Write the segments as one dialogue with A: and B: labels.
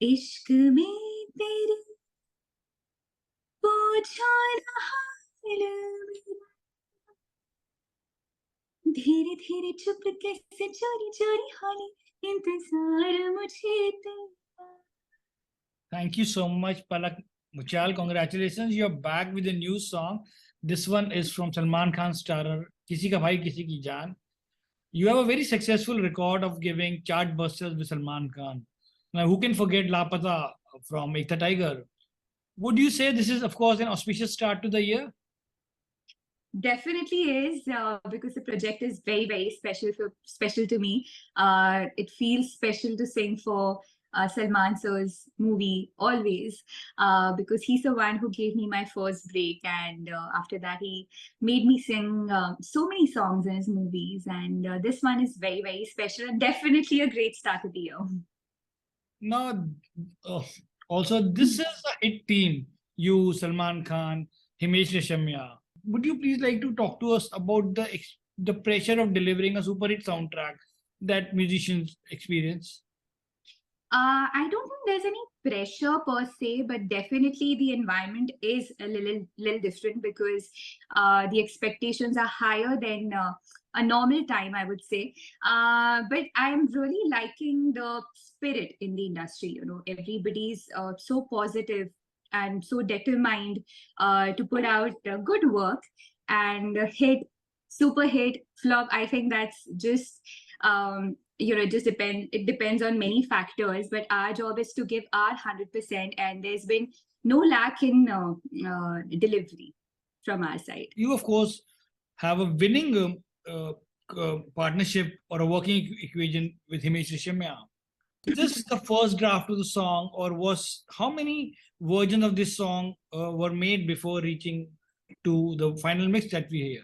A: इश्क में तेरे पूछो ना हाल मेरा, धीरे धीरे चुपके से चोरी चोरी होने इंतजार मुझे तेरा.
B: Thank you so much, Palak Muchhal. Congratulations, you're back with a new song. This one is from Salman Khan starrer Kisi Ka Bhai Kisi Ki Jaan. You have a very successful record of giving chart busters with Salman Khan. Now, who can forget Lapata from Ekta Tiger? Would you say this is, of course, an auspicious start to the year?
A: Definitely is, because the project is very very special to me. It feels special to sing for Salman sir's movie always, because he's the one who gave me my first break, and after that he made me sing so many songs in his movies, and this one is very very special and definitely a great start of the year.
B: Now, uh, also, this is a hit team. You, Salman Khan, Himesh Reshamya. Would you please like to talk to us about the pressure of delivering a super hit soundtrack that musicians experience?
A: I don't think there's any pressure per se, but definitely the environment is a little different because the expectations are higher than a normal time, I would say. But I'm really liking the spirit in the industry. You know, everybody's so positive and so determined to put out good work and super hit, flop. I think that's just it depends on many factors, but our job is to give our 100%, and there's been no lack in delivery from our side.
B: You, of course, have a winning partnership or a working equation with Himesh Reshamya. Is this the first draft of the song, or was how many versions of this song were made before reaching to the final mix that we hear?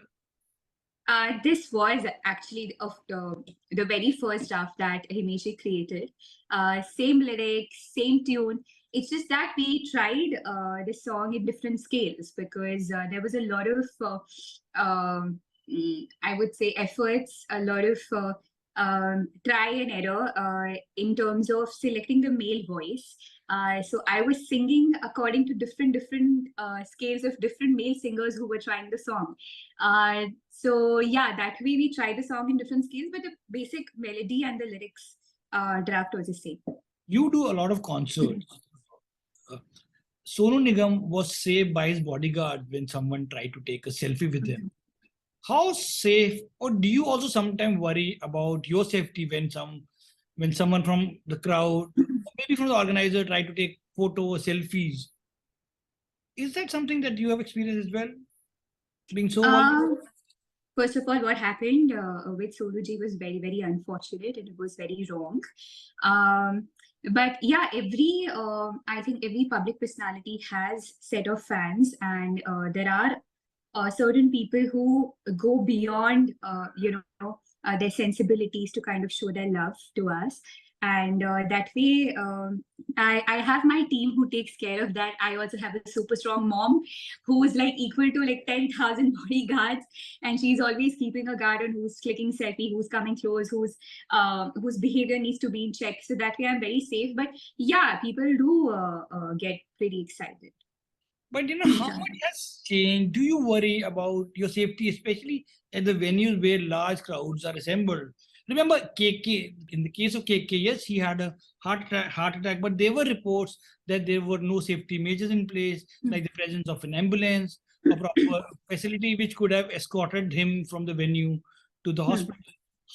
A: This was actually of the very first draft that Himeshi created. Same lyrics, same tune. It's just that we tried the song in different scales because there was a lot of, I would say, efforts, a lot of try and error in terms of selecting the male voice. So I was singing according to different scales of different male singers who were trying the song. So yeah, that way we tried the song in different scales, but the basic melody and the lyrics draft was the same.
B: You do a lot of concerts. Sonu Nigam was saved by his bodyguard when someone tried to take a selfie with him. How safe, or do you also sometimes worry about your safety when someone from the crowd, or maybe from the organizer, try to take photos, selfies? Is that something that you have experienced as well? Being so vulnerable?
A: First of all, what happened with Soluji was very, very unfortunate and it was very wrong. But yeah, I think every public personality has set of fans, and there are certain people who go beyond, their sensibilities to kind of show their love to us. And that way, I have my team who takes care of that. I also have a super strong mom who is like equal to like 10,000 bodyguards, and she's always keeping a guard on who's clicking selfie, who's coming close, whose behavior needs to be in check. So that way, I'm very safe. But yeah, people do get pretty excited.
B: But you know, how much has changed? Do you worry about your safety, especially at the venues where large crowds are assembled? Remember KK, in the case of KK, yes, he had a heart attack, but there were reports that there were no safety measures in place, like the presence of an ambulance, a proper facility which could have escorted him from the venue to the hospital.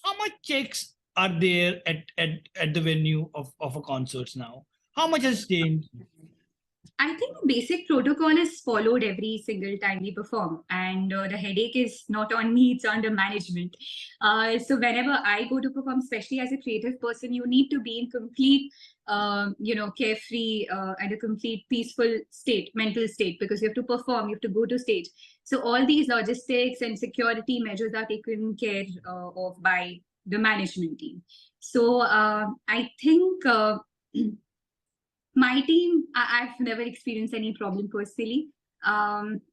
B: How much checks are there at the venue of a concerts now? How much has changed?
A: I think the basic protocol is followed every single time we perform, and the headache is not on me; it's on the management. So whenever I go to perform, especially as a creative person, you need to be in complete, carefree and a complete peaceful state, mental state, because you have to perform, you have to go to stage. So all these logistics and security measures are taken care of by the management team. So I think. My team, I've never experienced any problem personally,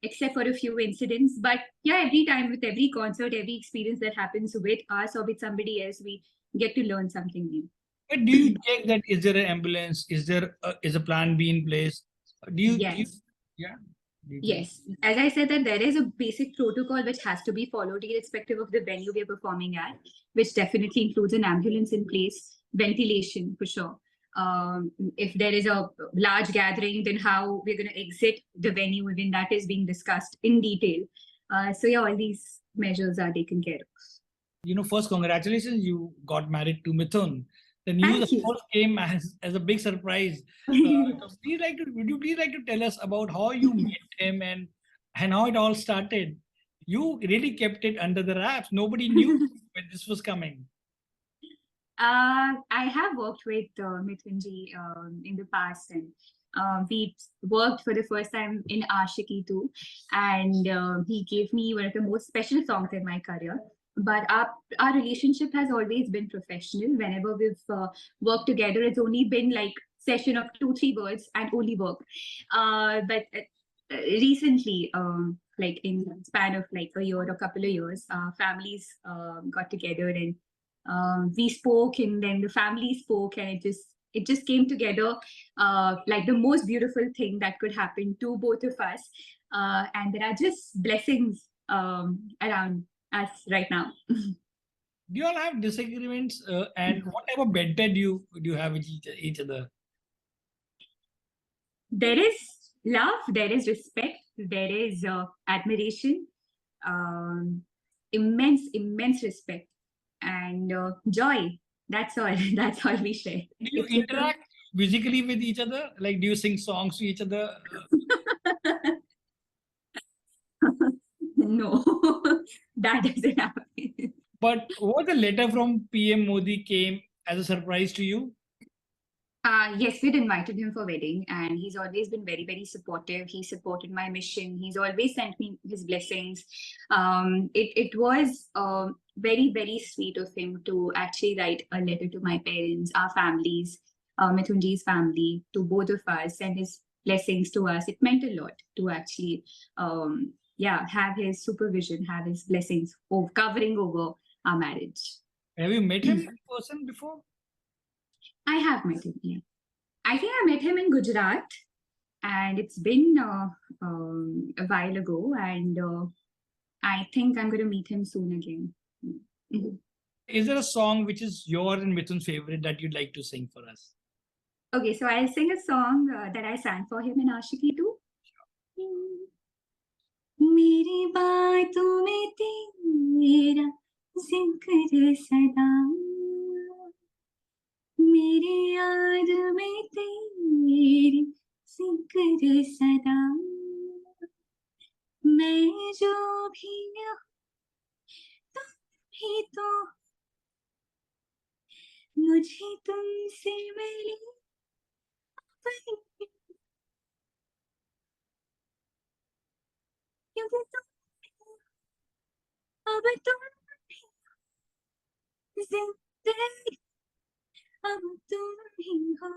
A: except for a few incidents. But yeah, every time with every concert, every experience that happens with us or with somebody else, we get to learn something new.
B: But do you check that is there an ambulance? Is a plan B in place? Do you
A: Yes.
B: yeah? Do you do?
A: Yes, as I said, that there is a basic protocol which has to be followed irrespective of the venue we are performing at, which definitely includes an ambulance in place, ventilation for sure. If there is a large gathering, then how we're going to exit the venue, even that is being discussed in detail. So yeah, all these measures are taken care of.
B: First, congratulations, you got married to Mithun. The news, of
A: Thank you.
B: course, came as a big surprise. So would you please like to tell us about how you met him and how it all started? You really kept it under the wraps. Nobody knew when this was coming.
A: I have worked with Mithunji in the past, and we worked for the first time in Ashiki too. And he gave me one of the most special songs in my career. But our relationship has always been professional. Whenever we've worked together, it's only been like session of 2-3 words and only work. But recently, like in span of like a year or a couple of years, families got together and we spoke, and then the family spoke, and it just came together like the most beautiful thing that could happen to both of us. And there are just blessings around us right now.
B: Do you all have disagreements? And what type of bedtime do you have with each other?
A: There is love, there is respect, there is admiration, um, immense respect, and joy. That's all. That's all we share.
B: Do you
A: It's just
B: interact physically with each other? Like, do you sing songs to each other?
A: no, that doesn't happen.
B: But what the letter from PM Modi came as a surprise to you?
A: Yes, we'd invited him for wedding, and he's always been very, very supportive. He supported my mission. He's always sent me his blessings. It was very, very sweet of him to actually write a letter to my parents, our families, Mithunji's family, to both of us, send his blessings to us. It meant a lot to actually, yeah, have his supervision, have his blessings covering over our marriage.
B: Have you met him in person before?
A: I have met him. Yeah. I think I met him in Gujarat, and it's been a while ago. And I think I'm going to meet him soon again. Mhm.
B: Is there a song which is your and Mithun's favorite that you'd like to sing for us?
A: Okay, so I'll sing a song that I sang for him in Ashiki too. मेरी बातों में तेरा जिक्र सदा, मेरी याद में तेरी जिक्र सदा, मैं जो भी हूँ तुम भी तो, मुझे तुमसे मिली क्योंकि तुम अब तुम जिंदगी, अब तुम ही हो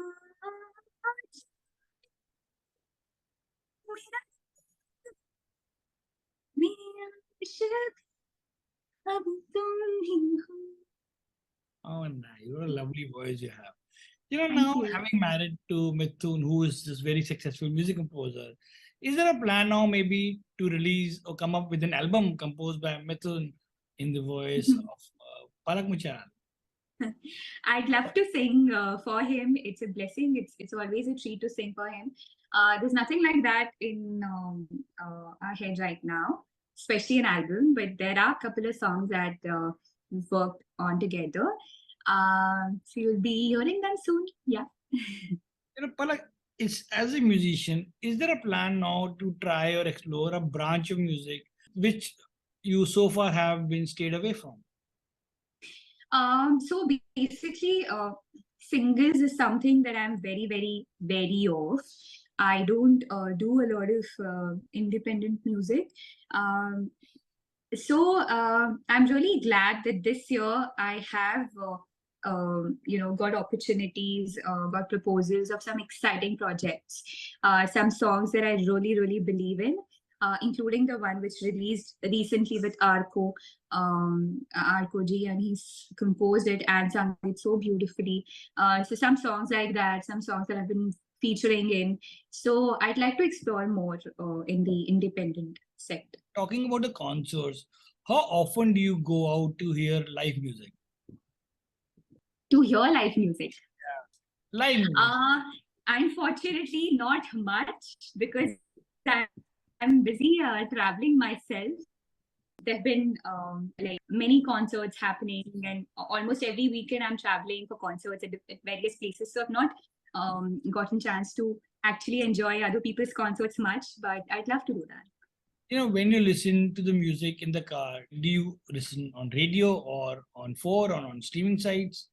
A: मेरा मेरा इश्क, अब तुम ही हो.
B: Oh, nice. What a lovely voice you have.
A: Thank
B: Now
A: you.
B: having married to Mithun, who is this very successful music composer, is there a plan now maybe to release or come up with an album composed by Mithun in the voice of Palak Muchhal?
A: I'd love to sing for him. It's a blessing. It's always a treat to sing for him. There's nothing like that in our head right now, especially an album. But there are a couple of songs that we've worked on together. So you'll be hearing them soon. Yeah.
B: Palak, as a musician, is there a plan now to try or explore a branch of music which you so far have been stayed away from?
A: So basically, singles is something that I'm very, very, very of. I don't do a lot of independent music. Um, so I'm really glad that this year I have, got opportunities, got proposals of some exciting projects, some songs that I really, really believe in. including the one which released recently with Arko ji, and he's composed it and sung it so beautifully. So some songs like that, some songs that I've been featuring in. So I'd like to explore more in the independent sector.
B: Talking about the concerts, how often do you go out to hear live music?
A: To hear live music?
B: Live music.
A: Unfortunately, not much, because I'm busy traveling myself. There have been like many concerts happening, and almost every weekend I'm traveling for concerts at various places. So I've not gotten chance to actually enjoy other people's concerts much, but I'd love to do that.
B: You know, when you listen to the music in the car, do you listen on radio or on phone or on streaming sites?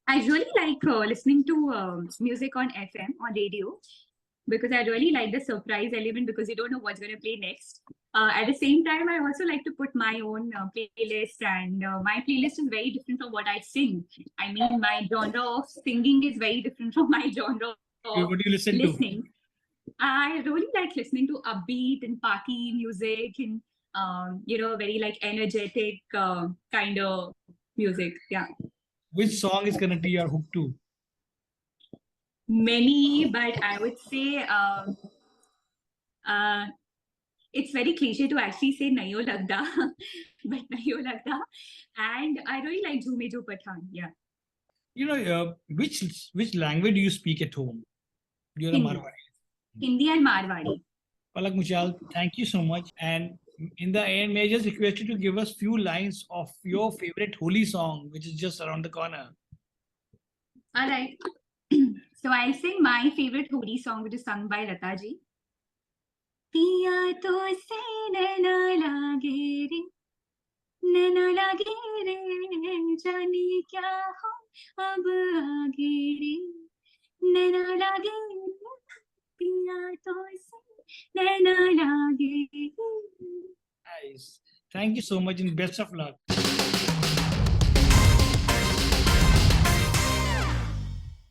A: I really like listening to music on FM, on radio, because I really like the surprise element, because you don't know what's going to play next. At the same time, I also like to put my own playlist, and my playlist is very different from what I sing. I mean, my genre of singing is very different from my genre of
B: What do you listen
A: listening. I really like listening to upbeat and party music, and very like energetic kind of music. Yeah.
B: Which song is connected to your hook to?
A: Many, but I would say it's very cliche to actually say Naiyo Lagda, but Naiyo Lagda, and I really like Jhume Jo Pathan. Yeah.
B: You know, which language do you speak at home? You're
A: Hindi.
B: a Marwari.
A: Hindi and Marwari.
B: Palak Muchhal, thank you so much. And in the end, may I just request you to give us few lines of your favorite Holi song, which is just around the corner.
A: All right. So I'll sing my favorite Holi song, which is sung by Lata ji. पिया तो से नैना लागे रे, नैना लागे रे, जाने क्या हो अब आगे रे, नैना लागे रे, पिया तो से नैना लागे रे.
B: Nice. Thank you so much and best of luck.